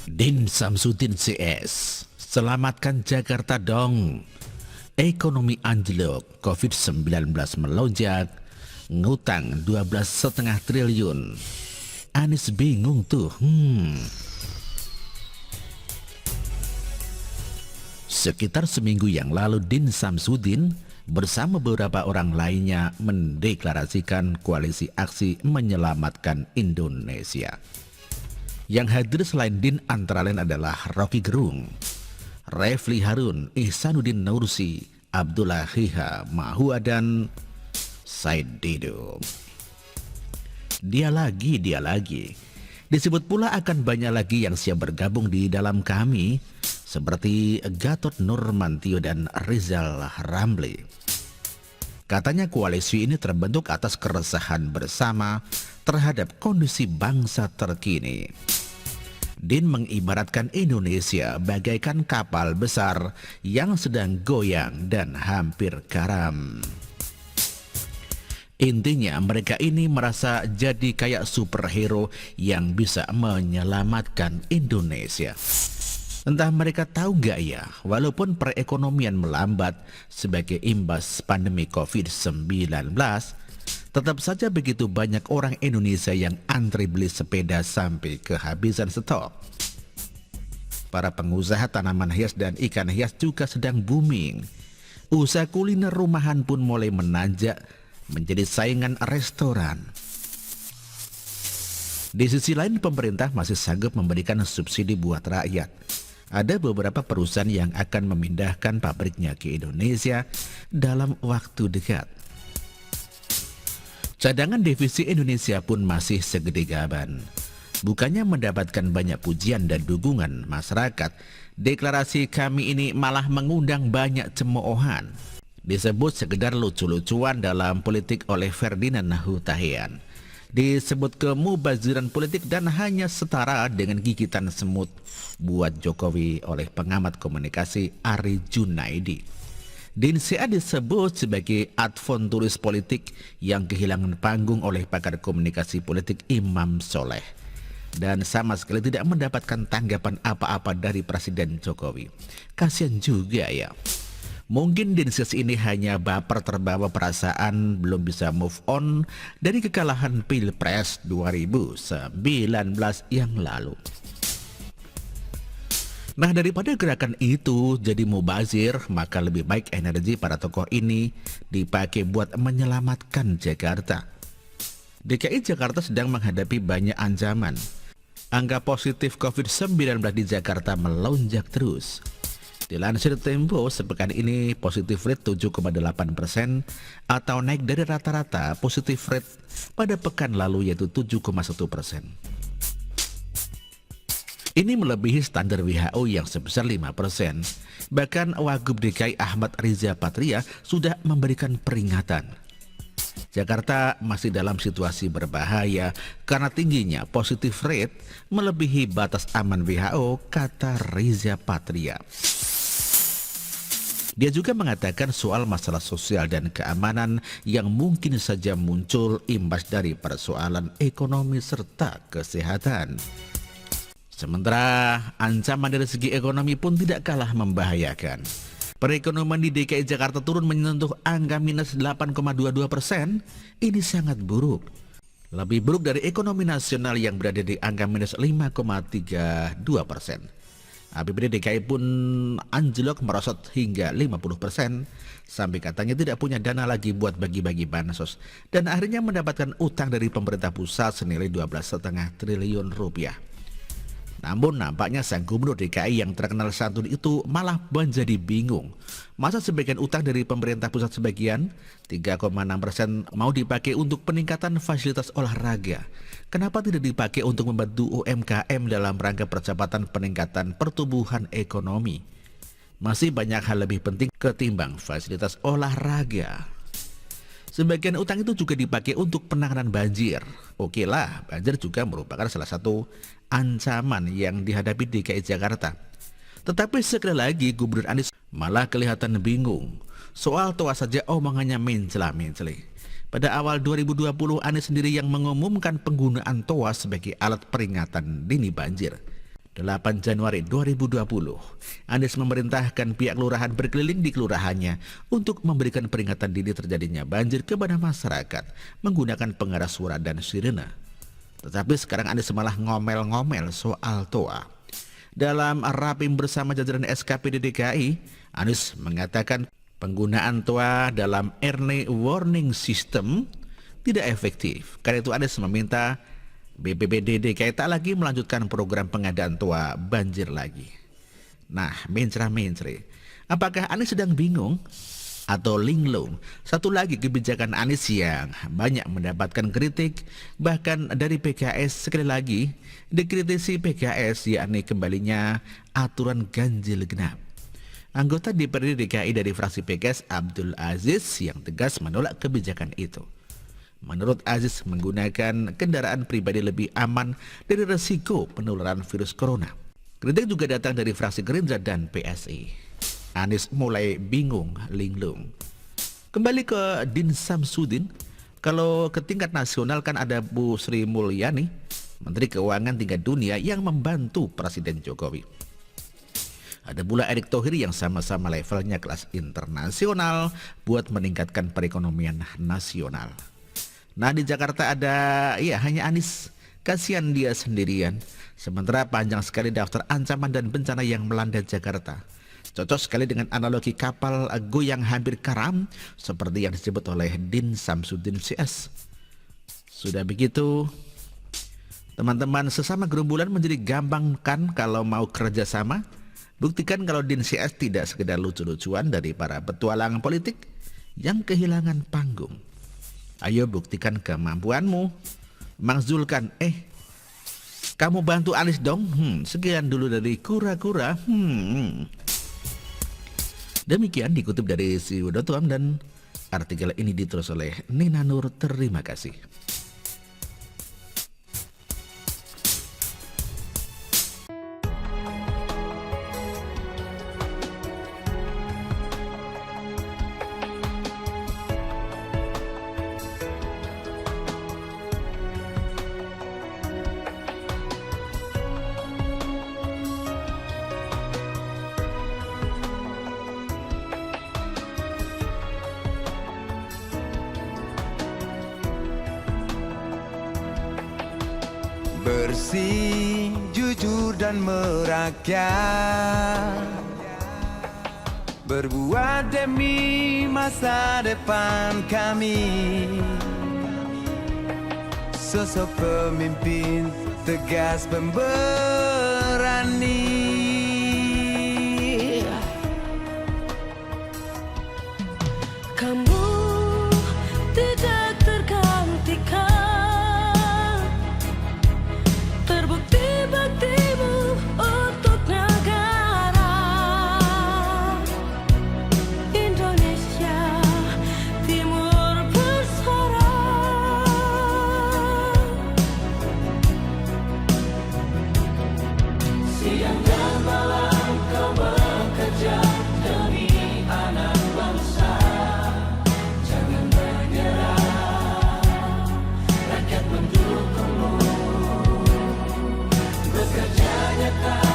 Din Samsudin CS, selamatkan Jakarta dong. Ekonomi anjlok, COVID-19 melonjak, ngutang 12,5 triliun. Anies bingung tuh. Sekitar seminggu yang lalu Din Samsudin bersama beberapa orang lainnya mendeklarasikan koalisi aksi menyelamatkan Indonesia. Yang hadir selain Din antara lain adalah Rocky Gerung, Refli Harun, Ihsanuddin Nursi, Abdullah Hiha, Mahua dan Said Didu. Dia lagi. Disebut pula akan banyak lagi yang siap bergabung di dalam kami, seperti Gatot Nurmantio dan Rizal Ramli. Katanya koalisi ini terbentuk atas keresahan bersama terhadap kondisi bangsa terkini. Din mengibaratkan Indonesia bagaikan kapal besar yang sedang goyang dan hampir karam. Intinya mereka ini merasa jadi kayak superhero yang bisa menyelamatkan Indonesia. Entah mereka tahu nggak ya, walaupun perekonomian melambat sebagai imbas pandemi COVID-19, tetap saja begitu banyak orang Indonesia yang antri beli sepeda sampai kehabisan stok. Para pengusaha tanaman hias dan ikan hias juga sedang booming. Usaha kuliner rumahan pun mulai menanjak menjadi saingan restoran. Di sisi lain pemerintah masih sanggup memberikan subsidi buat rakyat. Ada beberapa perusahaan yang akan memindahkan pabriknya ke Indonesia dalam waktu dekat. Cadangan devisa Indonesia pun masih segede gaban. Bukannya mendapatkan banyak pujian dan dukungan masyarakat, deklarasi kami ini malah mengundang banyak cemoohan. Disebut sekedar lucu-lucuan dalam politik oleh Ferdinand Hutahian. Disebut kemubaziran politik dan hanya setara dengan gigitan semut buat Jokowi oleh pengamat komunikasi Ari Junaidi. Din CA disebut sebagai adventuris politik yang kehilangan panggung oleh pakar komunikasi politik Imam Soleh. Dan sama sekali tidak mendapatkan tanggapan apa-apa dari Presiden Jokowi. Kasian juga ya. Mungkin Din CA ini hanya baper terbawa perasaan belum bisa move on dari kekalahan Pilpres 2019 yang lalu. Nah, daripada gerakan itu jadi mubazir, maka lebih baik energi para tokoh ini dipakai buat menyelamatkan Jakarta. DKI Jakarta sedang menghadapi banyak ancaman. Angka positif COVID-19 di Jakarta melonjak terus. Dilansir Tempo, sepekan ini positif rate 7,8% atau naik dari rata-rata positif rate pada pekan lalu yaitu 7,1%. Ini melebihi standar WHO yang sebesar 5%. Bahkan Wagub DKI Ahmad Riza Patria sudah memberikan peringatan. Jakarta masih dalam situasi berbahaya karena tingginya positif rate melebihi batas aman WHO, kata Riza Patria. Dia juga mengatakan soal masalah sosial dan keamanan yang mungkin saja muncul imbas dari persoalan ekonomi serta kesehatan. Sementara ancaman dari segi ekonomi pun tidak kalah membahayakan. Perekonomian di DKI Jakarta turun menyentuh angka minus 8,22%. Ini sangat buruk. Lebih buruk dari ekonomi nasional yang berada di angka minus 5,32%. APBD DKI pun anjlok merosot hingga 50%. Sampai katanya tidak punya dana lagi buat bagi-bagi bansos. Dan akhirnya mendapatkan utang dari pemerintah pusat senilai 12,5 triliun rupiah. Namun nampaknya sang gubernur DKI yang terkenal santun itu malah menjadi bingung. Masa sebagian utang dari pemerintah pusat sebagian 3,6% mau dipakai untuk peningkatan fasilitas olahraga. Kenapa tidak dipakai untuk membantu UMKM dalam rangka percepatan peningkatan pertumbuhan ekonomi? Masih banyak hal lebih penting ketimbang fasilitas olahraga. Sebagian utang itu juga dipakai untuk penanganan banjir. Oke lah, banjir juga merupakan salah satu ancaman yang dihadapi DKI Jakarta. Tetapi sekali lagi Gubernur Anies malah kelihatan bingung. Soal toa saja omongannya mencela-mencela. Pada awal 2020 Anies sendiri yang mengumumkan penggunaan toa sebagai alat peringatan dini banjir. 8 Januari 2020, Anies memerintahkan pihak lurahan berkeliling di kelurahannya untuk memberikan peringatan dini terjadinya banjir kepada masyarakat menggunakan pengeras suara dan sirene. Tetapi sekarang Anies malah ngomel-ngomel soal TOA. Dalam rapim bersama jajaran SKPD DKI, Anies mengatakan penggunaan TOA dalam early warning system tidak efektif. Karena itu Anies meminta BPBD DKI tak lagi melanjutkan program pengadaan TOA banjir lagi. Nah, mencra-mencre, apakah Anies sedang bingung atau linglung? Satu lagi kebijakan Anies yang banyak mendapatkan kritik, bahkan dari PKS. Sekali lagi dikritisi PKS, yakni kembalinya aturan ganjil genap. Anggota DPRD DKI dari fraksi PKS Abdul Aziz yang tegas menolak kebijakan itu. Menurut Aziz, menggunakan kendaraan pribadi lebih aman dari resiko penularan virus corona. Kritik juga datang dari fraksi Gerindra dan PSI. Anies mulai bingung, linglung. Kembali ke Din Samsudin, kalau ke tingkat nasional kan ada Bu Sri Mulyani, Menteri Keuangan tingkat dunia yang membantu Presiden Jokowi. Ada pula Erick Thohir yang sama-sama levelnya kelas internasional buat meningkatkan perekonomian nasional. Nah, di Jakarta ada, hanya Anies. Kasihan dia sendirian. Sementara panjang sekali daftar ancaman dan bencana yang melanda Jakarta. Cocok sekali dengan analogi kapal goyang hampir karam seperti yang disebut oleh Din Samsudin CS. Sudah begitu, teman-teman sesama gerombolan menjadi gampang kan kalau mau kerjasama? Buktikan kalau Din CS tidak sekedar lucu-lucuan dari para petualang politik yang kehilangan panggung. Ayo buktikan kemampuanmu. Mang Zulkan, kamu bantu Anies dong. Sekian dulu dari Kura-Kura. Demikian dikutip dari siu.com dan artikel ini ditulis oleh Nina Nur. Terima kasih. Bersih, jujur dan merakyat, berbuat demi masa depan kami. Sosok pemimpin tegas pemberani. Kamu tidak tergantikan, terbukti baktimu untuk negara Indonesia Timur bersuara. Siang dan malam kau bekerja demi anak bangsa. Jangan menyerah, rakyat mendukungmu. Bekerja nyata